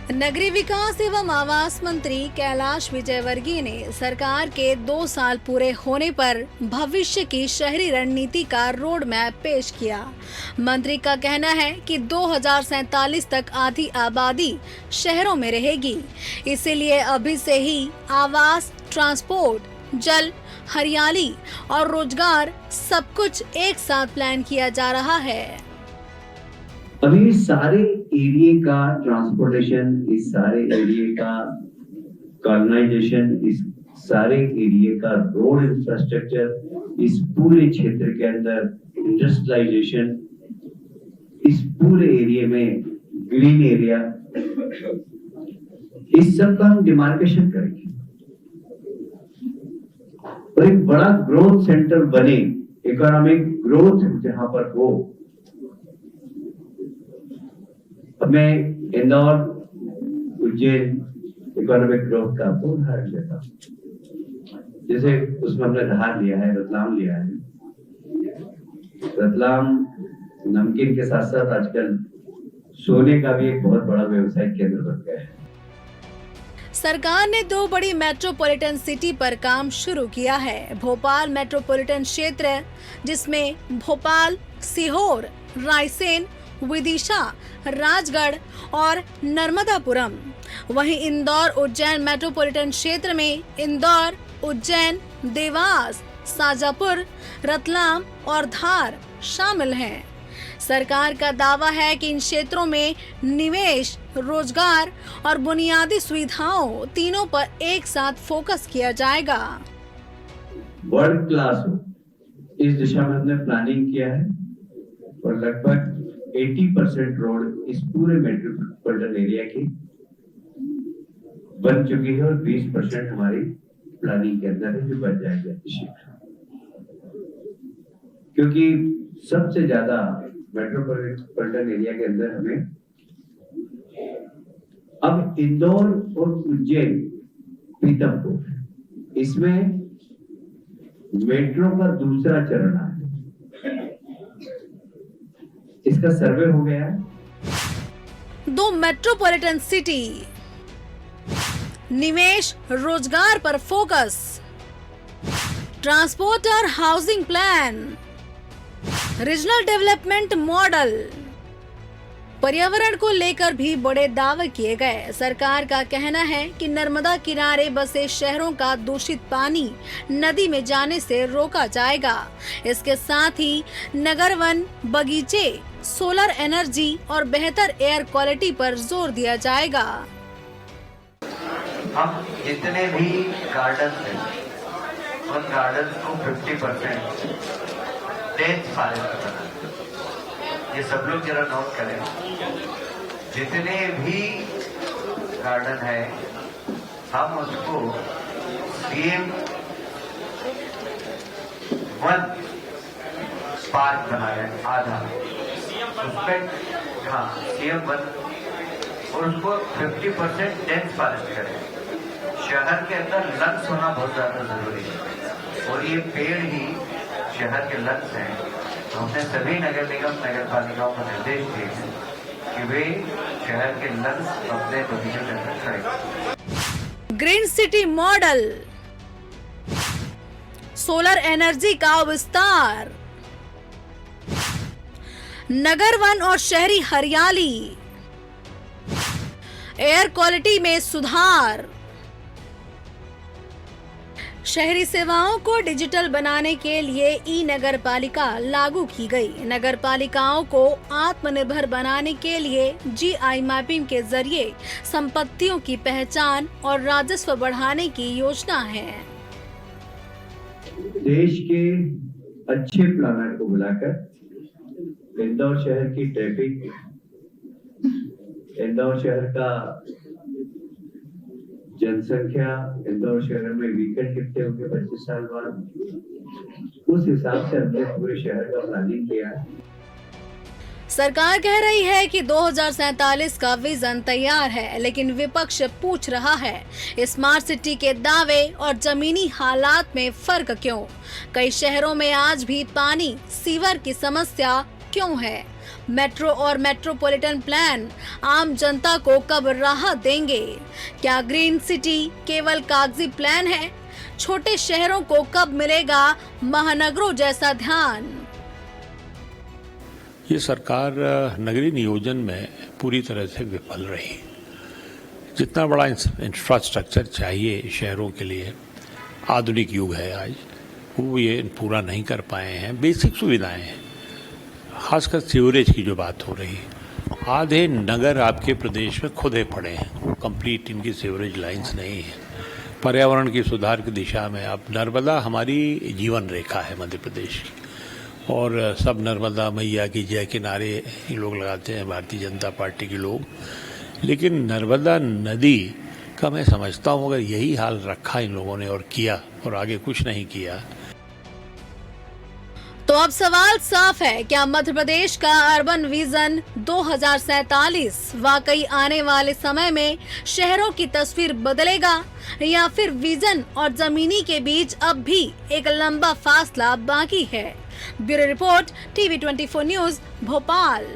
नगरीय विकास एवं आवास मंत्री कैलाश विजयवर्गीय ने सरकार के 2 साल पूरे होने पर भविष्य की शहरी रणनीति का रोड मैप पेश किया। मंत्री का कहना है कि 2047 तक आधी आबादी शहरों में रहेगी, इसीलिए अभी से ही आवास, ट्रांसपोर्ट, जल, हरियाली और रोजगार सब कुछ एक साथ प्लान किया जा रहा है। अभी सारे एरिया का ट्रांसपोर्टेशन, इस सारे एरिया का कॉलोनाइजेशन, इस सारे एरिया का रोड इंफ्रास्ट्रक्चर, इस पूरे क्षेत्र के अंदर इंडस्ट्रियलाइजेशन, इस पूरे एरिया में ग्रीन एरिया, इस सब का हम डिमार्केशन करेंगे और एक बड़ा ग्रोथ सेंटर बने, इकोनॉमिक ग्रोथ जहां पर हो। मैं इंदौर, उज्जैन इकोनॉमिक ग्रोथ का आपको उदाहरण देता हूँ। जैसे उसमें हमने धार लिया है, रतलाम लिया है। रतलाम नमकीन के साथ साथ आजकल सोने का भी एक बहुत बड़ा व्यवसायिक केंद्र बन गया है। सरकार ने 2 बड़ी मेट्रोपॉलिटन सिटी पर काम शुरू किया है। भोपाल मेट्रोपॉलिटन क्षेत्र, जिसमें भोपाल, सीहोर, रायसेन, विदिशा, राजगढ़ और नर्मदापुरम। वहीं इंदौर उज्जैन मेट्रोपॉलिटन क्षेत्र में इंदौर, उज्जैन, देवास, शाजापुर, रतलाम और धार शामिल हैं। सरकार का दावा है कि इन क्षेत्रों में निवेश, रोजगार और बुनियादी सुविधाओं तीनों पर एक साथ फोकस किया जाएगा। वर्ल्ड क्लास हो, इस दिशा में हमने प्लानिंग किया है और लगभग 80% रोड इस पूरे मेट्रोपॉलिटन एरिया की बन चुकी है और 20% हमारी प्लानिंग के अंदर है, जो बन जाएगी शीघ्र। क्योंकि सबसे ज्यादा मेट्रोपॉलिटन एरिया के अंदर हमें अब इंदौर और उज्जैन, पीतमपुर, इसमें मेट्रो का दूसरा चरण है। इसका सर्वे हो गया है। 2 मेट्रोपॉलिटन सिटी, निवेश, रोजगार पर फोकस, ट्रांसपोर्ट और housing plan, regional development model. पर्यावरण को लेकर भी बड़े दावे किए गए। सरकार का कहना है कि नर्मदा किनारे बसे शहरों का दूषित पानी नदी में जाने से रोका जाएगा। इसके साथ ही नगर वन, बगीचे, सोलर एनर्जी और बेहतर एयर क्वालिटी पर जोर दिया जाएगा। हम जितने भी गार्डन हैं, उन गार्डन को 50% डेंस फॉरेस्ट बनाना। ये सब लोग जरा नोट करें। जितने भी गार्डन है, हम उसको सीएम वन पार्क बनाए, आधा उसमें, हाँ सीएम वन, और उसको 50% डेंस फॉरेस्ट करें। शहर के अंदर लंग्स होना बहुत ज्यादा जरूरी है और ये पेड़ ही शहर के लंग्स हैं। तो हमने सभी नगर निगम, नगर पालिकाओं को निर्देश दिए हैं कि वे शहर के लंग्स अपने बगीचे के अंदर करें। Green city model, solar energy का विस्तार, नगर वन और शहरी हरियाली, एयर क्वालिटी में सुधार। शहरी सेवाओं को डिजिटल बनाने के लिए ई नगर पालिका लागू की गई। नगर पालिकाओं को आत्मनिर्भर बनाने के लिए जीआई मैपिंग के जरिए संपत्तियों की पहचान और राजस्व बढ़ाने की योजना है। देश के अच्छे प्लानर को बुलाकर इंदौर शहर की ट्रैफिक, इंदौर शहर का जनसंख्या, इंदौर शहर में वीकेंड कितने होंगे 25 साल बाद, उस हिसाब से हमने पूरे शहर का प्लानिंग किया है। सरकार कह रही है कि 2047 का विजन तैयार है, लेकिन विपक्ष पूछ रहा है स्मार्ट सिटी के दावे और जमीनी हालात में फर्क क्यों? कई शहरों में आज भी पानी, सीवर की समस्या क्यों है? मेट्रो और मेट्रोपॉलिटन प्लान आम जनता को कब राहत देंगे? क्या ग्रीन सिटी केवल कागजी प्लान है? छोटे शहरों को कब मिलेगा महानगरों जैसा ध्यान? ये सरकार नगरीय नियोजन में पूरी तरह से विफल रही। जितना बड़ा इंफ्रास्ट्रक्चर चाहिए शहरों के लिए, आधुनिक युग है आज, वो ये पूरा नहीं कर पाए हैं। बेसिक सुविधाएं हैं, खासकर सीवरेज की जो बात हो रही, आधे नगर आपके प्रदेश में खुदे पड़े हैं, कंप्लीट इनकी सीवरेज लाइंस नहीं है। पर्यावरण की सुधार की दिशा में अब नर्मदा हमारी जीवन रेखा है मध्य प्रदेश की, और सब नर्मदा मैया की जय के नारे ये लोग लगाते हैं, भारतीय जनता पार्टी के लोग। लेकिन नर्मदा नदी का मैं समझता हूँ अगर यही हाल रखा इन लोगों ने और किया और आगे कुछ नहीं किया। तो अब सवाल साफ है, क्या मध्य प्रदेश का अर्बन विजन 2047 वाकई आने वाले समय में शहरों की तस्वीर बदलेगा, या फिर विजन और जमीनी के बीच अब भी एक लंबा फासला बाकी है? Bureau report, TV 24 news, Bhopal.